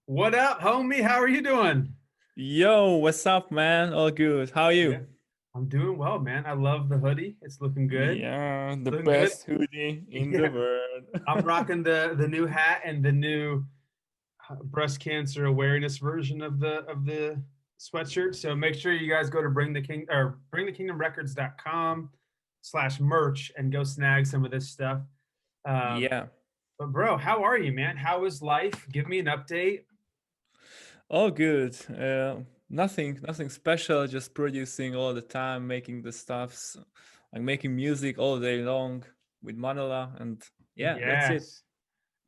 What up, homie? How are you doing? Yo, what's up, man? All good. How are Yeah, you? I'm doing well, man. I love the hoodie. It's looking good. Yeah, the Looking good. best hoodie in the Yeah, I'm world. rocking the new hat and the new breast cancer awareness version of the sweatshirt. So make sure you guys go to bringthekingdomrecords.com/merch and go snag some of this stuff. Um, Yeah, but bro, how are you, man? How is life? Give me an update. all good. Nothing special. Just producing all the time, making the stuffs, like making music all day long with Manila, and yeah, that's it. Yes.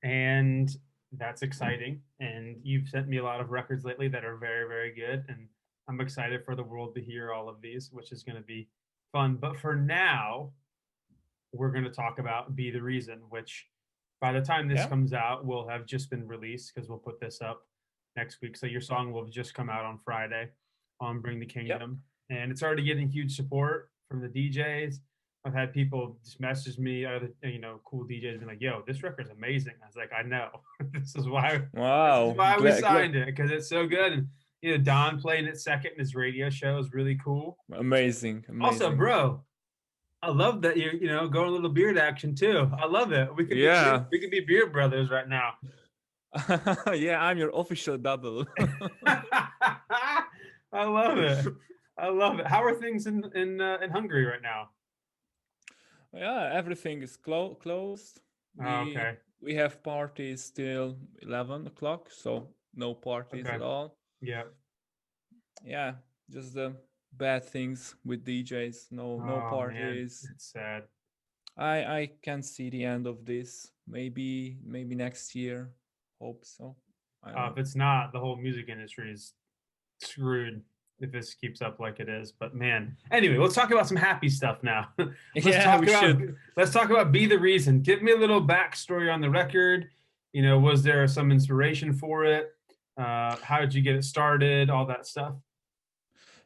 And that's exciting. And you've sent me a lot of records lately that are very, very good. And I'm excited for the world to hear all of these, which is going to be fun. But for now, we're going to talk about Be the Reason, which by the time this Yeah, comes out, will have just been released because we'll put this up next week. So your song will have just come out on Friday on Bring the yep. Kingdom. And it's already getting huge support from the DJs. I've had people just message me, other cool DJs, being like, "Yo, this record's amazing." I was like, "I know, this is why, this is Wow, why we glad. signed it because it's so good." And Don playing it second in his radio show is really cool. Amazing, Also, amazing. bro, I love that you're going a little beard action too. I love it. Yeah, We could be beard brothers right now. yeah. I'm your official double. I love it. I love it. How are things in Hungary right now? Yeah, everything is closed. Oh, We okay. we have parties till 11 o'clock, so no parties Okay. at all. Yeah. Yeah, just the bad things with DJs. No Oh man, parties. it's sad. I can see the end of this. Maybe next year. Hope so. I don't If know. it's not, the whole music industry is screwed if this keeps up like it is. But man, anyway, let's talk about some happy stuff now. let's Yeah, talk we about should. let's talk about Be the Reason. Give me a little backstory on the record. Was there some inspiration for it? How did you get it started? All that stuff.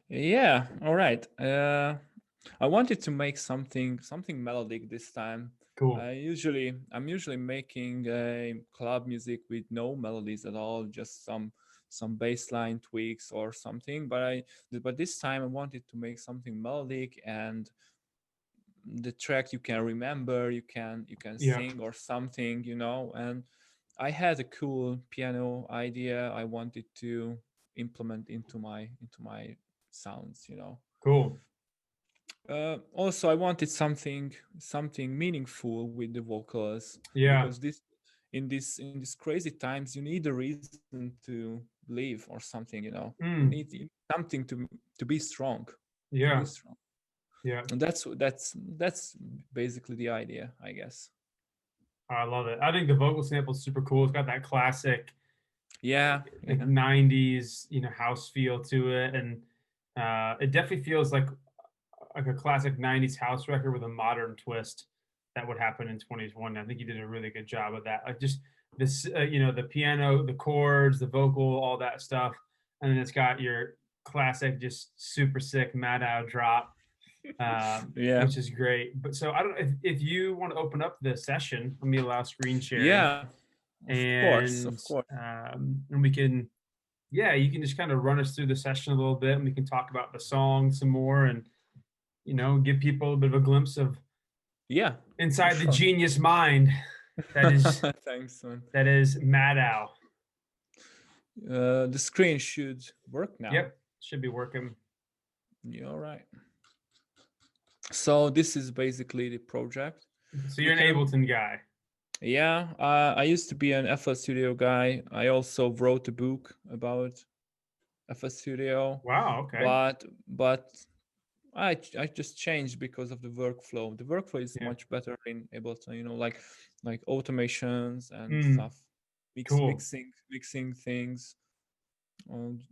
Yeah, all right. I wanted to make something melodic this time. Cool. I'm usually making club music with no melodies at all, just some bass line tweaks or something. But this time I wanted to make something melodic and the track you can remember, you can Yeah. sing or something, And I had a cool piano idea I wanted to implement into my sounds. Cool. Also, I wanted something meaningful with the vocals Yeah. because this crazy times you need a reason to live or something. You Mm. need something to be strong, to be Yeah. strong, Yeah. and that's basically the idea, I guess. I love it. I think the vocal sample is super cool. It's got that classic Yeah, like yeah, 90s, house feel to it. And it definitely feels like a classic 90s house record with a modern twist that would happen in 2020. I think you did a really good job of that. Like just this, the piano, the chords, the vocal, all that stuff. And then it's got your classic, just super sick MADDOW drop, yeah, which is great. But so I don't know if you want to open up the session, let me allow screen sharing yeah. Of course, and of course. we can, yeah, you can just kind of run us through the session a little bit and we can talk about the song some more and give people a bit of a glimpse of Yeah, for inside the sure. genius mind that is Thanks, man. MADDOW. The screen should work now. Yep, should be working. You're all right. So this is basically the project. So We you're an can, Ableton guy. yeah. I used to be an FL Studio guy. I also wrote a book about FL Studio, Wow. Okay. but I just changed because of the workflow. The workflow is Yeah. much better in Ableton. Like automations and Mm, stuff, cool. mixing things.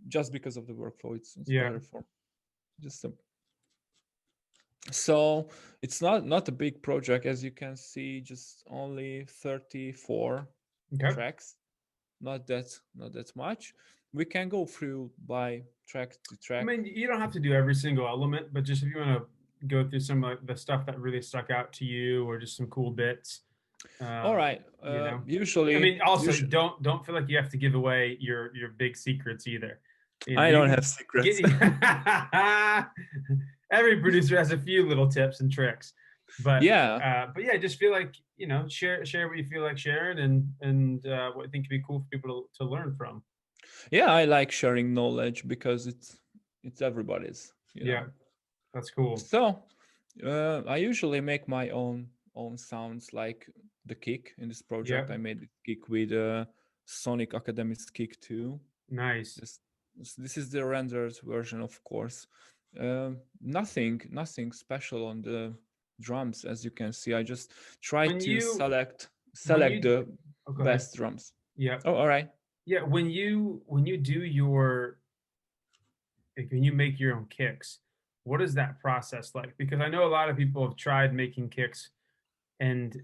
Just because of the workflow, it's Yeah. better for just so it's not a big project, as you can see, just only 34 Okay. tracks, not that much. We can go through by track to I track. mean, you don't have to do every single element, but just if you want to go through some of the stuff that really stuck out to you or just some cool bits. All Uh, right. you know, I Usually, mean, also usually, don't feel like you have to give away your big secrets either. You know, I you don't have can secrets. get every producer has a few little tips and tricks, Yeah, but yeah, just feel like share what you feel like sharing and what you think could be cool for people to learn from. yeah, I like sharing knowledge because it's everybody's, you Yeah, know. that's cool. So, I usually make my own sounds, like the kick in this Yeah, project. I made the kick with Sonic Academy's kick too. nice. This is the rendered version, of course. Nothing special on the drums, as you can see. I just try When to you when select you the oh, go ahead. best drums. Yeah, Oh, all right. yeah. When you do your like when you make your own kicks, what is that process like? Because I know a lot of people have tried making kicks and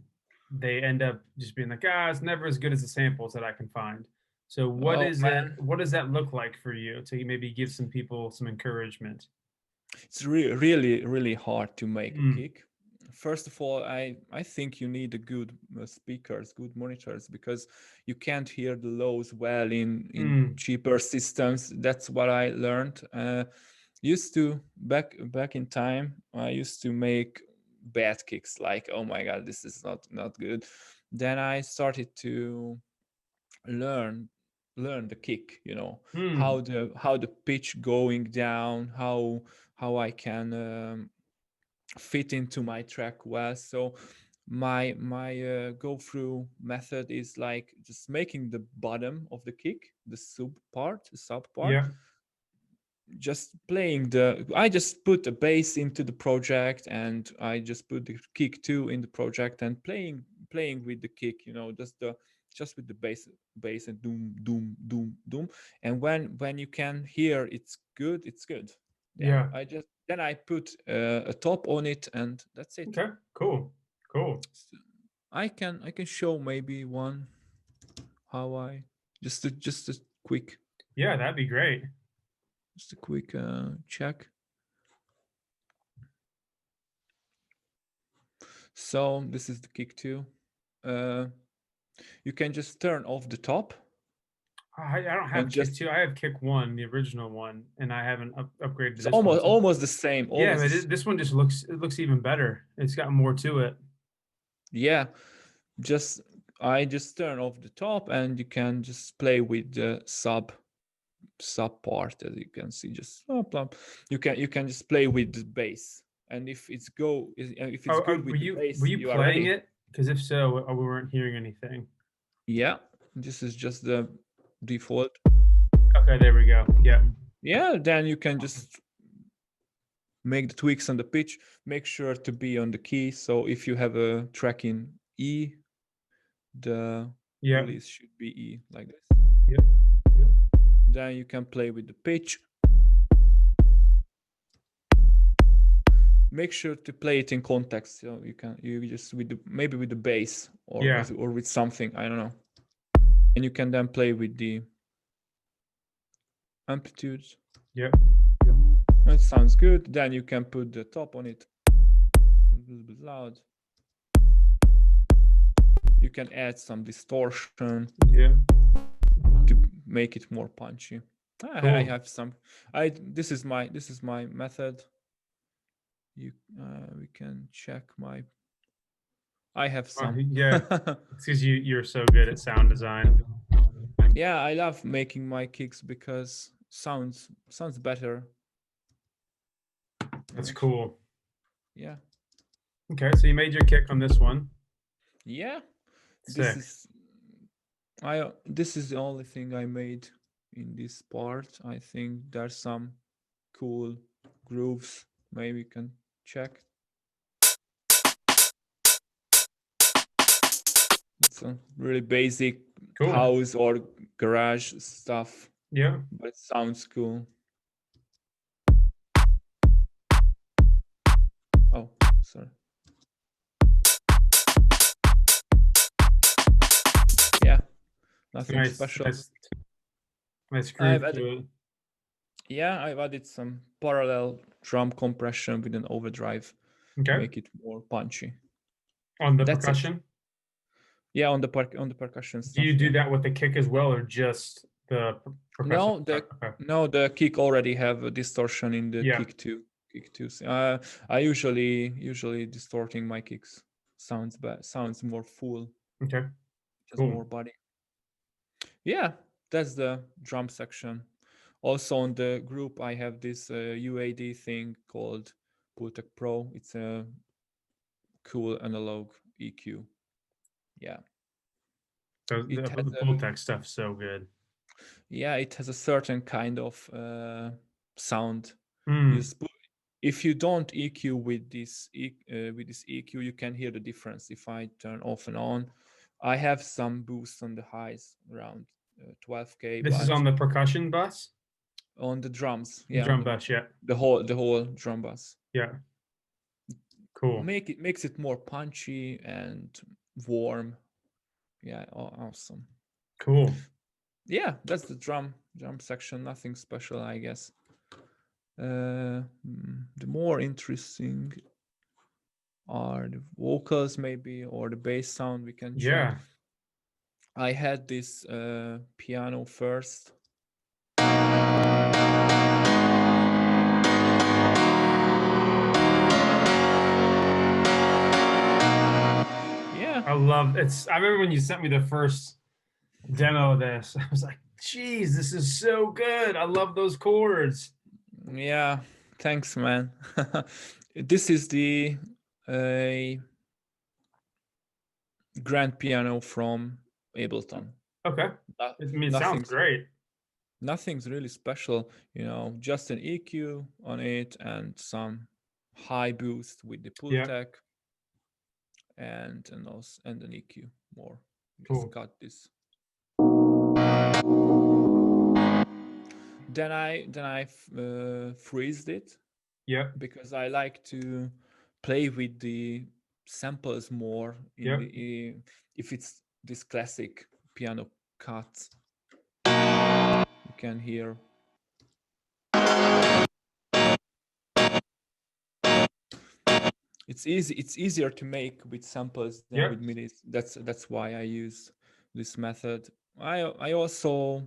they end up just being like, it's never as good as the samples that I can find. So Oh man, what does that look like for you to maybe give some people some encouragement? it's really hard to make a Mm, kick. First of all, I think you need a good speakers, good monitors, because you can't hear the lows well in mm, cheaper systems. That's what I learned. Used to back in time, I used to make bad kicks, like, oh my god, this is not good. Then I started to learn learn the kick, mm. how the pitch going down, how I can fit into my track well. So my go through method is like just making the bottom of the kick, the sub part, Yeah. just playing the I just put a bass into the project, and I just put the kick too in the project, and playing with the kick, just with the bass and doom doom doom doom. And when you can hear it's good. Then Yeah. I put a top on it, and that's it. Okay. Cool. Cool. So I can show maybe one, how I just a quick Yeah, that'd be great. check. So this is the kick too. Uh, you can just turn off the top I don't and have kick just two. I have kick one, the original one, and I haven't upgraded to it's this one. So almost the same. yeah, but this one just looks even better. It's got more to it. Yeah. Just I just turn off the top, and you can just play with the sub part, as you can see. Just you can just play with the bass, and if it's Oh, good were with the were bass, you you are playing ready. it? Because if so, we weren't hearing anything. Yeah, this is just the default. Okay, there we go. Yeah. Yeah, then you can Awesome. just make the tweaks on the pitch. Make sure to be on the key. So if you have a track in E, the Yeah. release should be E, like this. Yep. Yep. Then you can play with the pitch. Make sure to play it in context. So you just maybe with the bass, Yeah. or with something, I don't know. And you can then play with the amplitudes. Yep. Yep. It sounds good. Then you can put the top on it a little bit loud. You can add some distortion Yeah. to make it more punchy. I Cool. have some. This is my method. We can check my. I have some. Yeah. It's because you're so good at sound design. Yeah, I love making my kicks because sounds better. That's Actually, cool. yeah, Okay, so you made your kick on this one. yeah. This Sick. is this is the only thing I made in this part. I think there's some cool grooves. Maybe you can check. It's a really basic Cool. house or garage stuff, Yeah. but it sounds cool. Oh, sorry. Yeah, nothing Nice. special. Nice I've groove added, to it. yeah, I've added some parallel drum compression with an overdrive to Okay. make it more punchy. On the That's it. percussion. Yeah, on the percussion Do you stuff. do Yeah. that with the kick as well, or just the percussion? Okay. No, the kick already have a distortion in the Yeah. kick too. Kick too. I usually distorting my kicks. Sounds more full, Okay. has Cool. more body. Yeah, that's the drum section. Also on the group, I have this UAD thing called Pultec Pro. It's a cool analog EQ. Yeah, it has The full text stuff's so good. it has a certain kind of sound. You Mm. if you don't EQ with this EQ, you can hear the difference. If I turn off and on, I have some boost on the highs around 12K, This is but on the percussion bus, on the drums, the yeah, on drum bus. Yeah. the whole drum bass, Yeah. Cool. makes it more punchy and warm. Yeah, awesome. Cool. Yeah, that's the drum section. Nothing special, I guess. The more interesting are the vocals, maybe, or the bass sound. We can check. Yeah. I had this piano first. Yeah. I love it's. I remember when you sent me the first demo of this. I was like, "Geez, this is so good. I love those chords." Yeah, thanks, man. This is the grand piano from Ableton. Okay. No- I mean, it sounds Nothing's great. nothing's really special, just an EQ on it and some high boost with the pull Yeah. tech and also and an EQ more. Just Cool. cut this. Then I freezed it Yep. because I like to play with the samples more in Yep. the if it's this classic piano cut. You can hear. It's easy. It's easier to make with samples than Yep. with midis. That's why I use this method. I also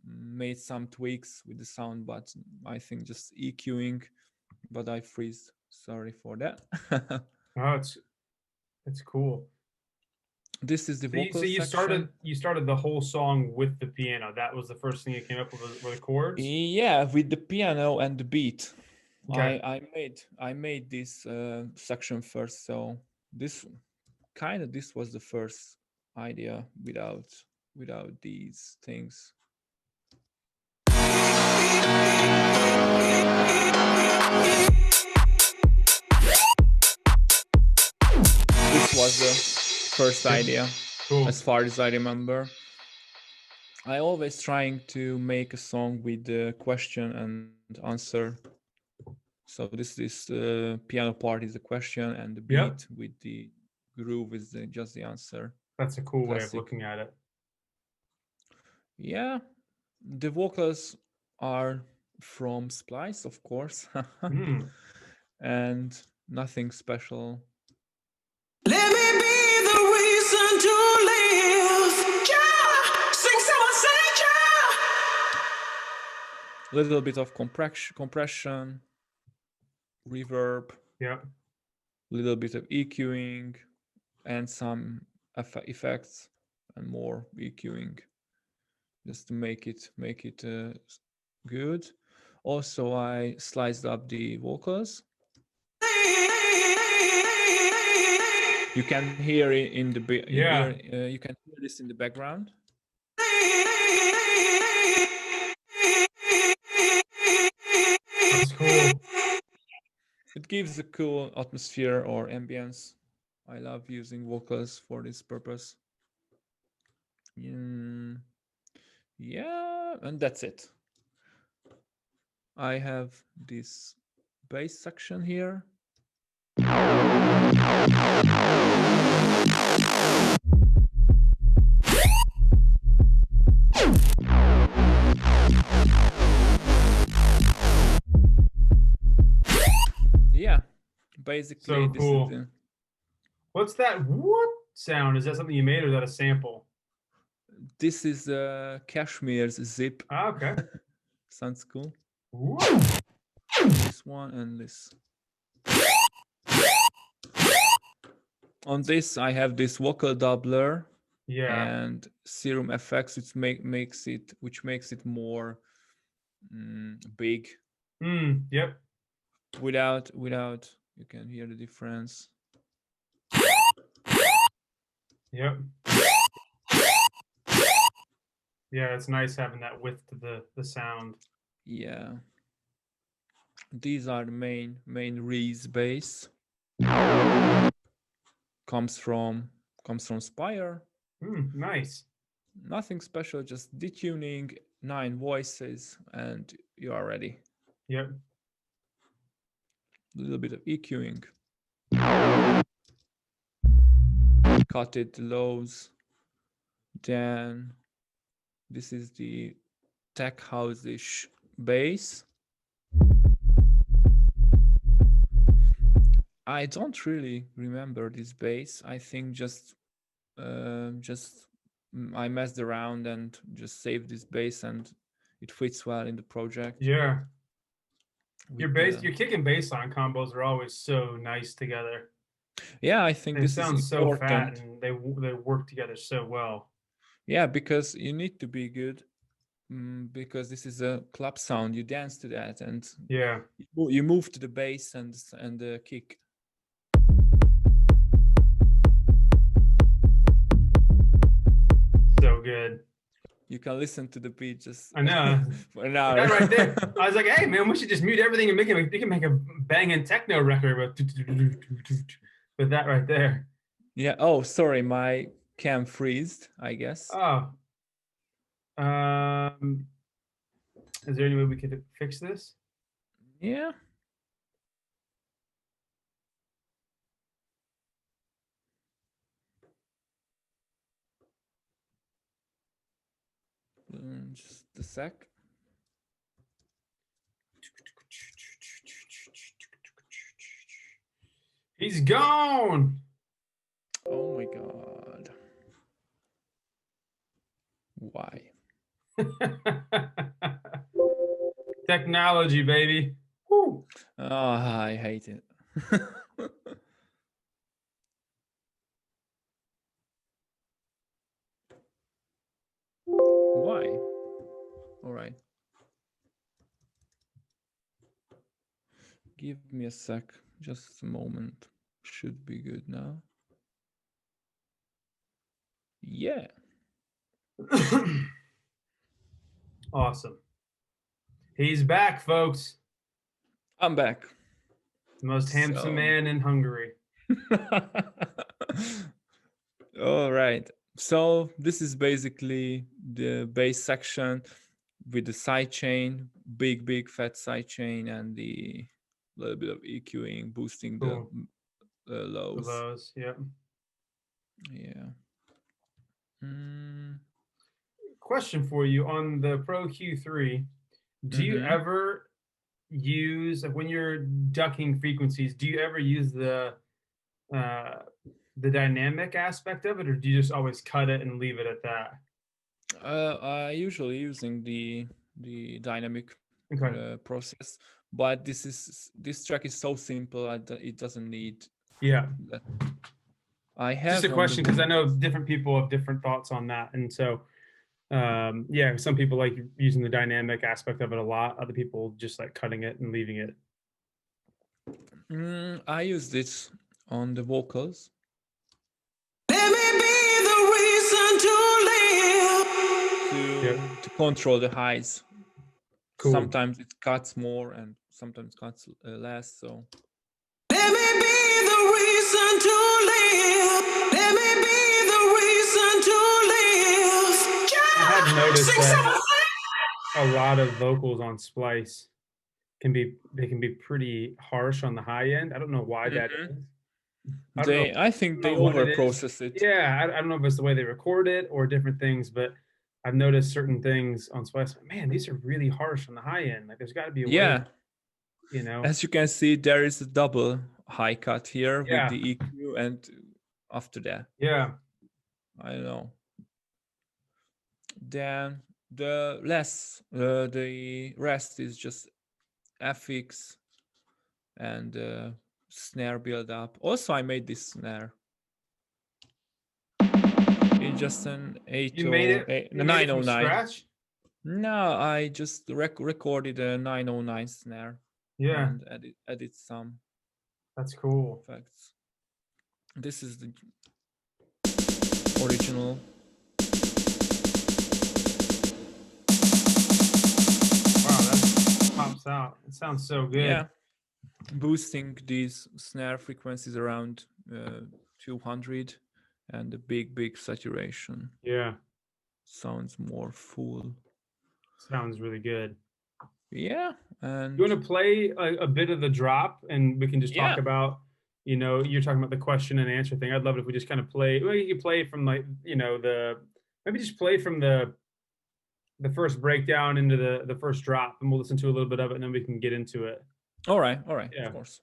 made some tweaks with the sound, but I think just EQing. But I freeze. Sorry for that. Oh, it's cool. This is the So vocal section. you started the whole song with the piano. That was the first thing you came up with were the chords. Yeah, with the piano and the beat. Okay. I made this section first. So this this was the first idea without these things. This was the first idea, Cool. as far as I remember. I always trying to make a song with the question and answer. So this piano part is the question, and the Yep. beat with the groove is just the answer. That's a cool way of Classic. looking at it. Yeah, the vocals are from Splice, of course, Mm. and nothing special. Let me be the reason to live. Yeah, sing someone say yeah. A little bit of compression, reverb, Yep. a little bit of EQing, and some effects, and more EQing, just to make it good. Also, I sliced up the vocals. You can hear it in the Yeah. you can hear this in the background. That's cool. It gives a cool atmosphere or ambience. I love using vocals for this purpose. Yeah, and that's it. I have this bass section here. Yeah, basically So this cool. is What's that what sound? Is that something you made or is that a sample? This is Cashmere's Zip. Ah, okay. Sounds cool. Whoop. This one and this. On this, I have this vocal doubler Yeah. and Serum FX, which makes it more big. Yep. Without, you can hear the difference. Yep. Yeah, it's nice having that width to the sound. Yeah. These are the main Reese bass. Comes from Spire. Nice. Nothing special, just detuning, 9 voices, and you are ready. Yep. A little bit of EQing. Cut it lows. Then this is the tech house-ish bass. I don't really remember this bass. I think just I messed around and just saved this bass, and it fits well in the project. Yeah. Your kick and bass line combos are always so nice together. Yeah, I think They this sound is so important. fat and they work together so well. Yeah, because you need to be good, because this is a club sound. You dance to that, and yeah, you move to the bass and the kick. So good. You can listen to the beat just. I know. For an hour. Right there. I was like, hey man, we should just mute everything and we can make a banging techno record with that right there. Yeah. Oh, sorry, my cam freezed, I guess. Oh. Is there any way we could fix this? Yeah. Just a sec. He's gone. Oh my god. Why? Technology, baby. Woo. Oh, I hate it. Why? All right. Give me a sec. Just a moment. Should be good now. Yeah. Awesome. He's back, folks. I'm back. The most handsome man in Hungary. All right. So this is basically the bass section with the sidechain, big fat sidechain, and the little bit of EQing, boosting Cool. the lows. The lows, yep. Yeah. Question for you on the Pro Q3. Do you ever use, when you're ducking frequencies, do you ever use the dynamic aspect of it, or do you just always cut it and leave it at that? I usually using the dynamic process, but this track is so simple it doesn't need. Yeah. That. I have just a question because I know different people have different thoughts on that, and so yeah, some people like using the dynamic aspect of it a lot. Other people just like cutting it and leaving it. I use this on the vocals. Let me be the reason to live. To control the highs. Cool. Sometimes it cuts more and sometimes cuts less. So. Let me be the reason to live. Let me be the reason to live. I have noticed that a lot of vocals on Splice can be pretty harsh on the high end. I don't know why that is. I think they over process it. Yeah, I don't know if it's the way they record it or different things, but I've noticed certain things on Splice. Man, these are really harsh on the high end. Like there's got to be a way. You know, as you can see, there is a double high cut here with the EQ, and after that. Yeah. I don't know. Then the rest is just FX and snare build up. Also, I made this snare. It's just an You made it. You made it from 909. scratch. No, I just recorded a 909 snare Yeah, and edit some that's cool. effects. This is the original. Wow, that pops out. It sounds so good. Yeah, boosting these snare frequencies around 200 and a big saturation. Yeah, Sounds more full. sounds really good. Yeah, and You want to play a bit of the drop, and we can just talk yeah, about, you're talking about the question and answer thing. I'd love it if we just kind of play. Well, you could play from like, maybe just play from the first breakdown into the first drop, and we'll listen to a little bit of it, and then we can get into it. all right, Yeah. of course.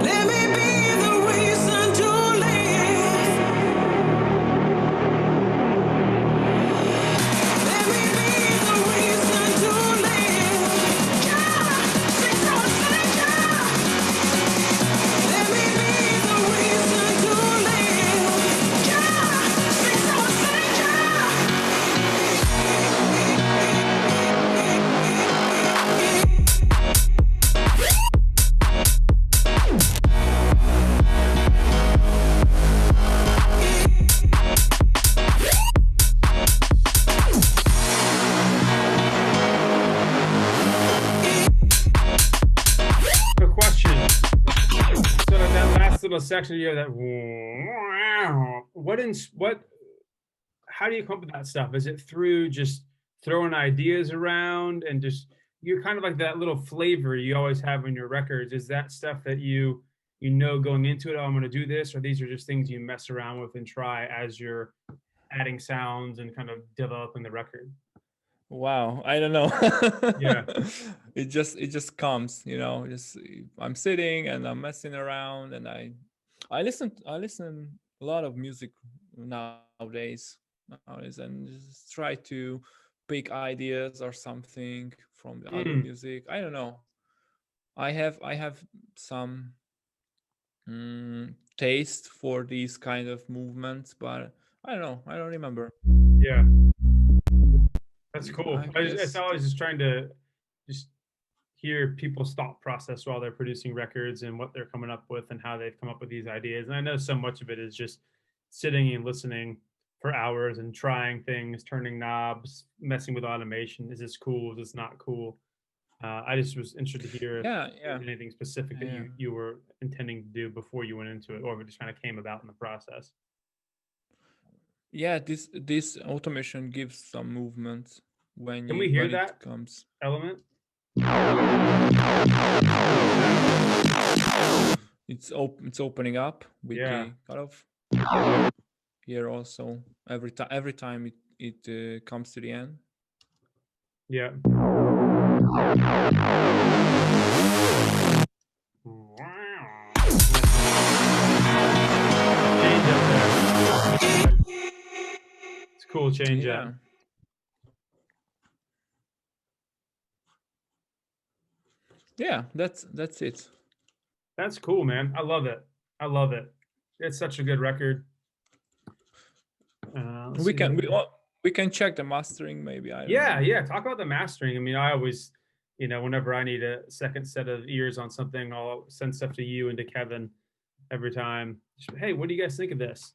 Let me be the reason to live. Let me be the reason to live. Yeah, sing so sing, yeah. Let me be the reason to live. Yeah, sing so sing, yeah. The question. So that last little section, you have that. How do you come up with that stuff? Is it through just throwing ideas around and just you're kind of like that little flavor you always have in your records? Is that stuff that going into it, oh, I'm going to do this, or these are just things you mess around with and try as you're adding sounds and kind of developing the record? Wow, I don't know. Yeah. It just comes, just I'm sitting and I'm messing around and I listen a lot of music nowadays and just try to pick ideas or something from the other music. I don't know. I have some taste for these kind of movements, but I don't know. I don't remember. Yeah. That's cool. I It's guess always just trying to just hear people's thought process while they're producing records and what they're coming up with and how they've come up with these ideas. And I know so much of it is just sitting and listening for hours and trying things, turning knobs, messing with automation. Is this cool? Is this not cool? I just was interested to hear if yeah. there's anything specific that Yeah. you were intending to do before you went into it, or if it just kind of came about in the process. Yeah, this automation gives some movement Can we hear when that it comes. element? It's opening up with Yeah. the cutoff. Here also every time it comes to the end. Yeah. Change up there. It's a cool change up. Yeah, that's it. That's cool, man. I love it. I love it. It's such a good record. We can check the mastering maybe. I don't Yeah, know. yeah. Talk about the mastering. I mean, I always, whenever I need a second set of ears on something, I'll send stuff to you and to Kevin every time. Just, hey, what do you guys think of this?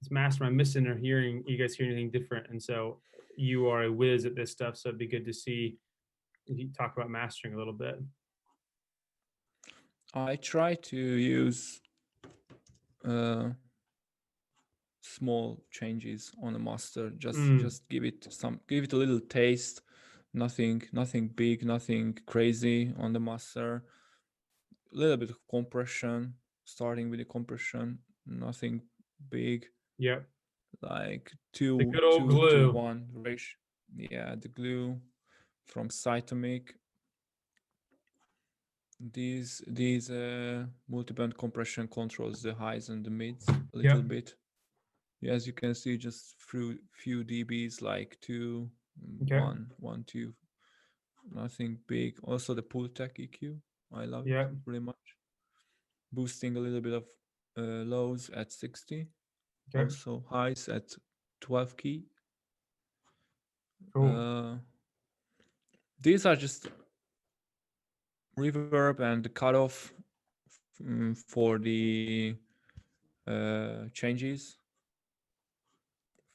This master I'm missing or hearing, you guys hear anything different? And so you are a whiz at this stuff. So it'd be good to see you talk about mastering a little bit. I try to use small changes on the master. Just give it a little taste. Nothing big, nothing crazy on the master. A little bit of compression, starting with the compression. Nothing big. Yep. Like 2 the good old to glue. 1 ratio. Yeah, the glue from Cytomic. These multiband compression controls the highs and the mids a little Yep. bit. Yeah, as you can see, just through few dBs, like 2, Okay. 1, 2, nothing big. Also the Pultec EQ, I love it Yep. really much. Boosting a little bit of lows at 60. Okay. Also highs at 12 key. Cool. These are just reverb and the cutoff for the changes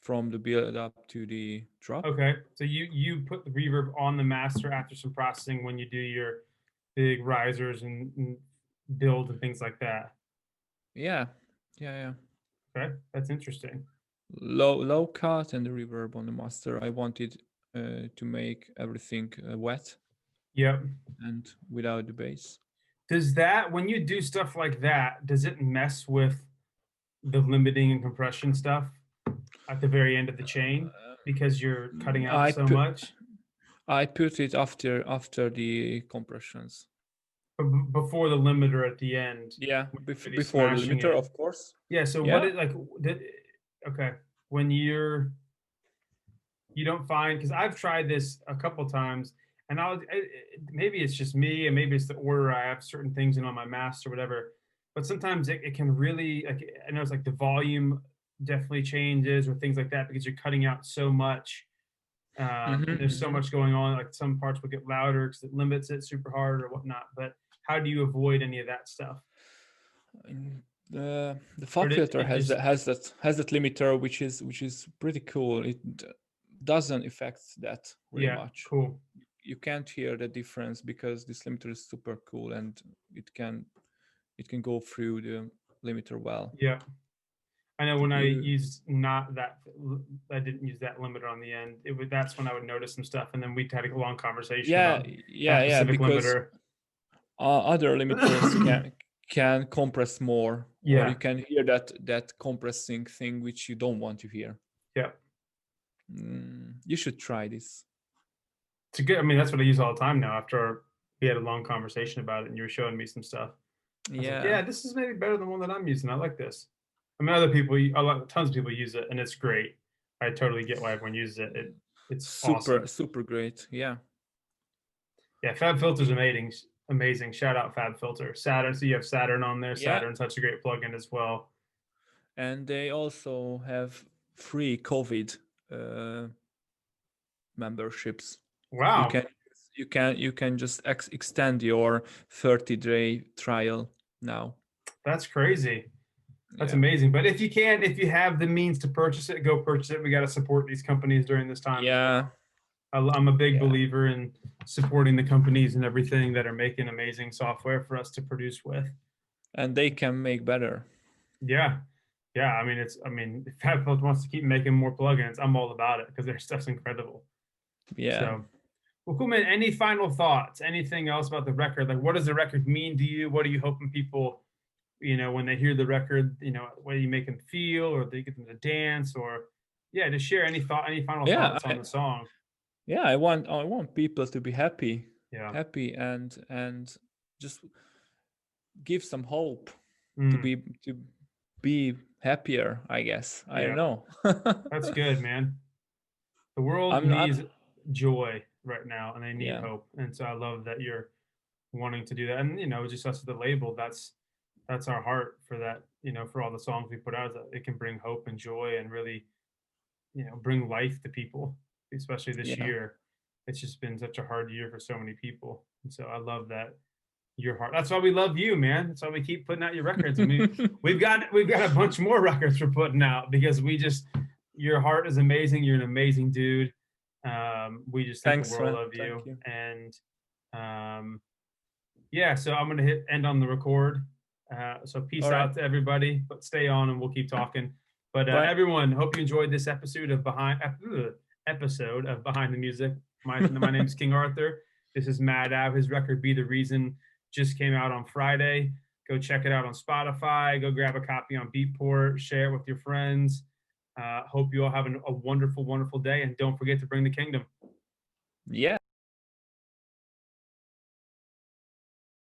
from the build up to the drop. Okay. So you put the reverb on the master after some processing when you do your big risers and build and things like that. Yeah. Okay. That's interesting. Low cut and the reverb on the master. I wanted to make everything wet Yep. and without the bass. Does that, when you do stuff like that, does it mess with the limiting and compression stuff at the very end of the chain because you're cutting out so much? I put it after the compressions. Before the limiter at the end. Yeah, Really before the smashing limiter, it. of course. Yeah. So Yeah. what it like? Okay. When you don't find, because I've tried this a couple times, and maybe it's just me, and maybe it's the order I have certain things in on my master, whatever. But sometimes it can really, like, I know it's like the volume definitely changes or things like that because you're cutting out so much. And there's so much going on. Like some parts will get louder because it limits it super hard or whatnot. But how do you avoid any of that stuff? The FUB filter has that limiter, which is pretty cool. It doesn't affect that really much. Cool. You can't hear the difference because this limiter is super cool and it can go through the limiter well. Yeah. I know when I used I didn't use that limiter on the end. That's when I would notice some stuff, and then we had a long conversation about that specific because limiter. Other limiters can compress more, or you can hear that compressing thing which you don't want to hear. Yeah. You should try this. It's good. I mean, that's what I use all the time now. After we had a long conversation about it, and you were showing me some stuff. Yeah, this is maybe better than one that I'm using. I like this. I mean, other people, tons of people use it, and it's great. I totally get why everyone uses it. It's super great. Yeah. Yeah, Fab Filter's amazing. Shout out Fab Filter. Saturn. So you have Saturn on there. Saturn's such a great plugin as well. And they also have free COVID memberships. Wow. You can just extend your 30-day trial now. That's crazy. That's amazing. But if you have the means to purchase it, go purchase it. We got to support these companies during this time. Yeah. I'm a big believer in supporting the companies and everything that are making amazing software for us to produce with. And they can make better. Yeah. I mean, if FabFilter wants to keep making more plugins, I'm all about it because their stuff's incredible. Yeah. So, well, cool, man. Any final thoughts? Anything else about the record? Like, what does the record mean to you? What are you hoping people, when they hear the record, what do you make them feel, or do you get them to dance, or just share any final thoughts on the song? Yeah, I want people to be happy. Yeah. Happy and just give some hope to be happier, I guess. I don't know. That's good, man. The world needs joy right now, and they need hope. And so I love that you're wanting to do that. And just us at the label, that's our heart for that. For all the songs we put out, is that it can bring hope and joy and really, bring life to people, especially this year. It's just been such a hard year for so many people, and so I love that your heart. That's why we love you, man. That's why we keep putting out your records. I mean, we've got a bunch more records we're putting out because your heart is amazing. You're an amazing dude. We just think the world of you. And so I'm gonna hit end on the record. So peace out to everybody, but stay on and we'll keep talking. But everyone, hope you enjoyed this episode of Behind the Music. My name's King Arthur. This is MADDOW. His record Be the Reason just came out on Friday. Go check it out on Spotify. Go grab a copy on Beatport. Share it with your friends. Hope you all have a wonderful, wonderful day. And don't forget to bring the kingdom. Yeah.